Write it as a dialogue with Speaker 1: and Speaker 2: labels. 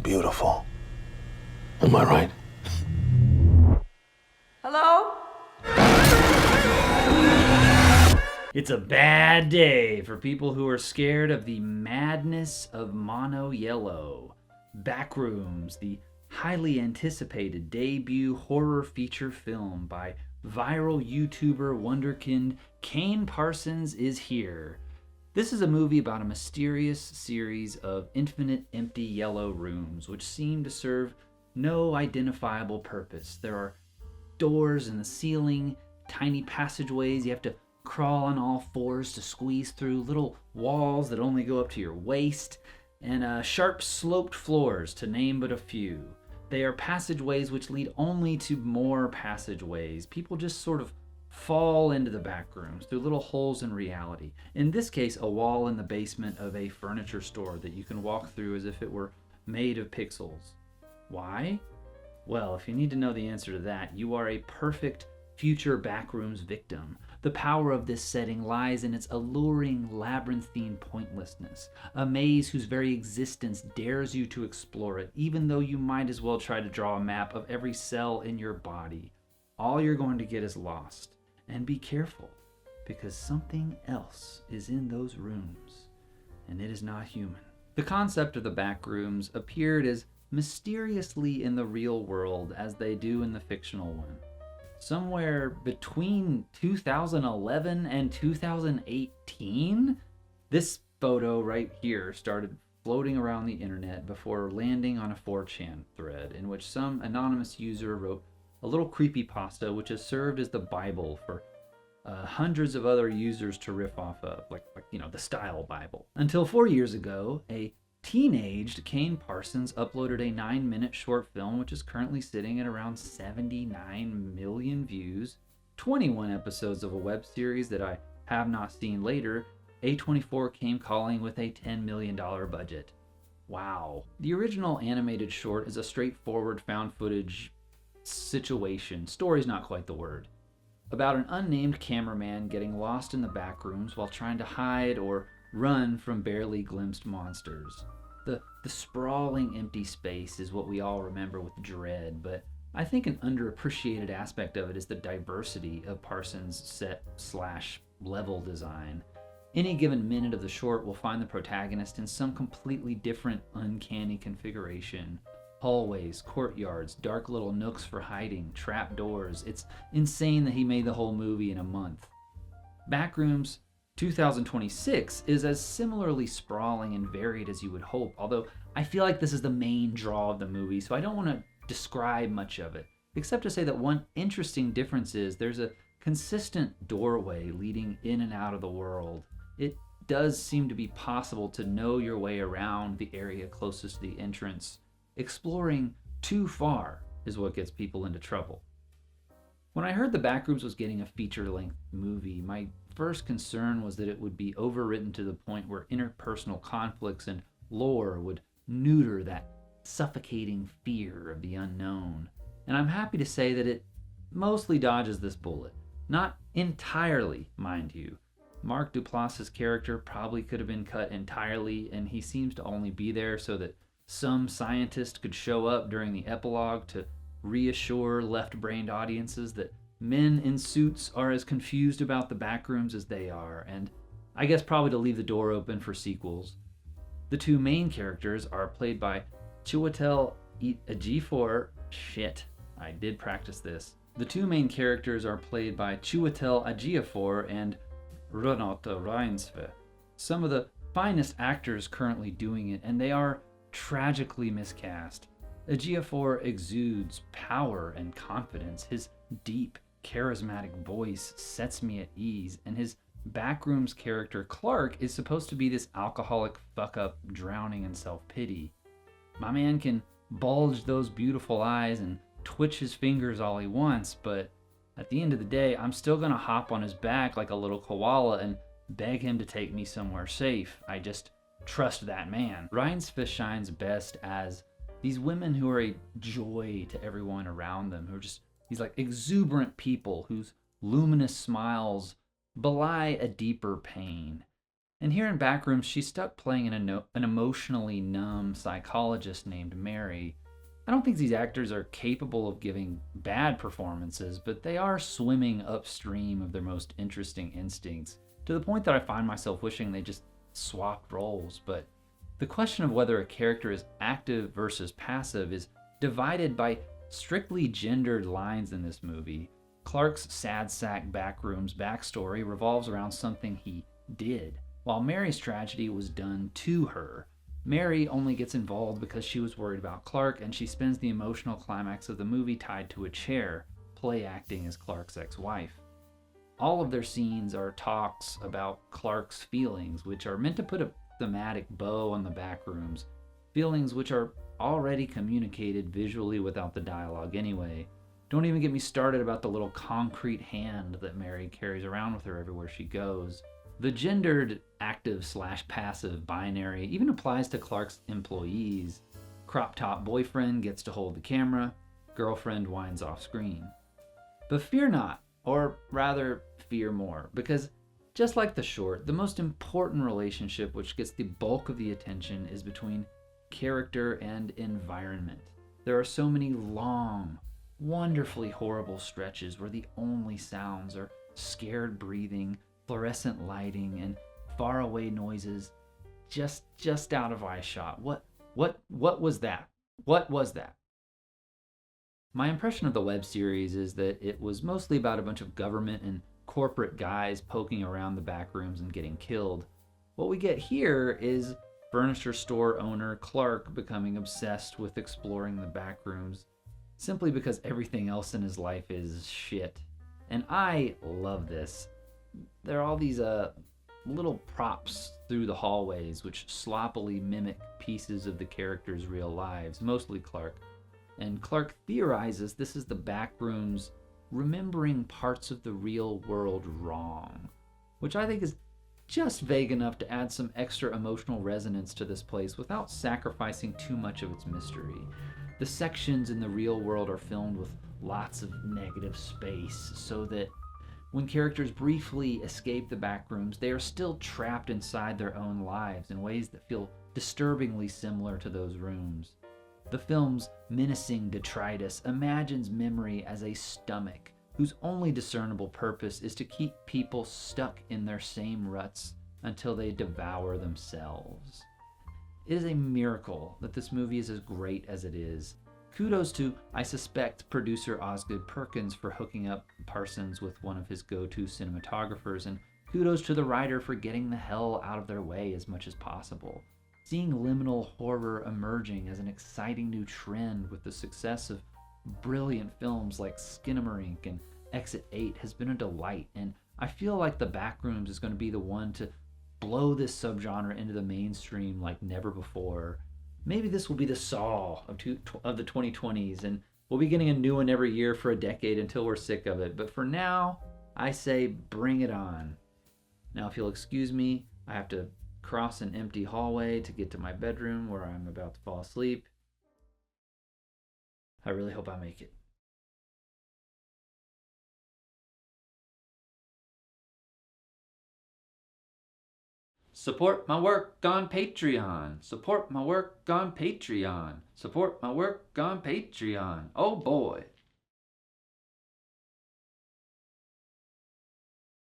Speaker 1: beautiful. Am I right?
Speaker 2: Hello?
Speaker 3: It's a bad day for people who are scared of the madness of mono yellow. Backrooms, the highly anticipated debut horror feature film by viral YouTuber wonderkind Kane Parsons, is here. This is a movie about a mysterious series of infinite empty yellow rooms which seem to serve no identifiable purpose. There are doors in the ceiling, tiny passageways you have to crawl on all fours to squeeze through, little walls that only go up to your waist, and sharp sloped floors, to name but a few. They are passageways which lead only to more passageways. People just sort of fall into the back rooms through little holes in reality. In this case, a wall in the basement of a furniture store that you can walk through as if it were made of pixels. Why? Well, if you need to know the answer to that, you are a perfect future Backrooms victim. The power of this setting lies in its alluring, labyrinthine pointlessness, a maze whose very existence dares you to explore it, even though you might as well try to draw a map of every cell in your body. All you're going to get is lost. And be careful, because something else is in those rooms, and it is not human. The concept of the Backrooms appeared as mysteriously in the real world as they do in the fictional one. Somewhere between 2011 and 2018, this photo right here started floating around the internet before landing on a 4chan thread in which some anonymous user wrote a little creepypasta which has served as the Bible for hundreds of other users to riff off of, like the style Bible. Until 4 years ago, a teenaged Kane Parsons uploaded a 9-minute short film which is currently sitting at around 79 million views, 21 episodes of a web series that I have not seen later. A24 came calling with a $10 million budget. Wow. The original animated short is a straightforward found footage situation, story's not quite the word, about an unnamed cameraman getting lost in the back rooms while trying to hide or run from barely glimpsed monsters. The sprawling empty space is what we all remember with dread, but I think an underappreciated aspect of it is the diversity of Parsons' set/level design. Any given minute of the short will find the protagonist in some completely different, uncanny configuration. Hallways, courtyards, dark little nooks for hiding, trap doors. It's insane that he made the whole movie in a month. Backrooms 2026 is as similarly sprawling and varied as you would hope, although I feel like this is the main draw of the movie, so I don't want to describe much of it, except to say that one interesting difference is there's a consistent doorway leading in and out of the world. It does seem to be possible to know your way around the area closest to the entrance. Exploring too far is what gets people into trouble. When I heard the Backrooms was getting a feature-length movie, my first concern was that it would be overwritten to the point where interpersonal conflicts and lore would neuter that suffocating fear of the unknown. And I'm happy to say that it mostly dodges this bullet. Not entirely, mind you. Mark Duplass's character probably could have been cut entirely, and he seems to only be there so that some scientist could show up during the epilogue to reassure left-brained audiences that men in suits are as confused about the Backrooms as they are, and I guess probably to leave the door open for sequels. The two main characters are played by Chiwetel Ejiofor. Shit, I did practice this. The two main characters are played by Chiwetel Ejiofor and Ronald Reinsve, some of the finest actors currently doing it, and they are tragically miscast. Ejiofor exudes power and confidence. His deep, charismatic voice sets me at ease, and his Backrooms character Clark is supposed to be this alcoholic fuck-up drowning in self-pity. My man can bulge those beautiful eyes and twitch his fingers all he wants, but at the end of the day, I'm still gonna hop on his back like a little koala and beg him to take me somewhere safe. I just trust that man. Reinsve shines best as these women who are a joy to everyone around them, who are just these like exuberant people whose luminous smiles belie a deeper pain. And here in Backrooms, she's stuck playing an emotionally numb psychologist named Mary. I don't think these actors are capable of giving bad performances, but they are swimming upstream of their most interesting instincts, to the point that I find myself wishing they just swapped roles. But the question of whether a character is active versus passive is divided by strictly gendered lines in this movie. Clark's sad sack Backrooms backstory revolves around something he did, while Mary's tragedy was done to her. Mary only gets involved because she was worried about Clark, and she spends the emotional climax of the movie tied to a chair, play acting as Clark's ex-wife. All of their scenes are talks about Clark's feelings, which are meant to put a thematic bow on the Backrooms, feelings which are already communicated visually without the dialogue anyway. Don't even get me started about the little concrete hand that Mary carries around with her everywhere she goes. The gendered active/passive binary even applies to Clark's employees. Crop top boyfriend gets to hold the camera, girlfriend whines off screen. But fear not, or rather fear more, because just like the short, the most important relationship which gets the bulk of the attention is between character and environment. There are so many long, wonderfully horrible stretches where the only sounds are scared breathing, fluorescent lighting, and faraway noises just out of eyeshot. What was that? What was that? My impression of the web series is that it was mostly about a bunch of government and corporate guys poking around the back rooms and getting killed. What we get here is furniture store owner Clark becoming obsessed with exploring the back rooms simply because everything else in his life is shit. And I love this. There are all these little props through the hallways which sloppily mimic pieces of the characters' real lives, mostly Clark. And Clark theorizes this is the back rooms remembering parts of the real world wrong, which I think is just vague enough to add some extra emotional resonance to this place without sacrificing too much of its mystery. The sections in the real world are filmed with lots of negative space so that when characters briefly escape the back rooms, they are still trapped inside their own lives in ways that feel disturbingly similar to those rooms. The film's menacing detritus imagines memory as a stomach whose only discernible purpose is to keep people stuck in their same ruts until they devour themselves. It is a miracle that this movie is as great as it is. Kudos to, I suspect, producer Osgood Perkins for hooking up Parsons with one of his go-to cinematographers, and kudos to the writer for getting the hell out of their way as much as possible. Seeing liminal horror emerging as an exciting new trend with the success of brilliant films like Skinamarink and Exit 8 has been a delight, and I feel like The Backrooms is going to be the one to blow this subgenre into the mainstream like never before. Maybe this will be the Saw of the 2020s, and we'll be getting a new one every year for a decade until we're sick of it. But for now, I say bring it on. Now, if you'll excuse me, I have to cross an empty hallway to get to my bedroom where I'm about to fall asleep. I really hope I make it. Support my work on Patreon. Support my work on Patreon. Support my work on Patreon. Oh boy.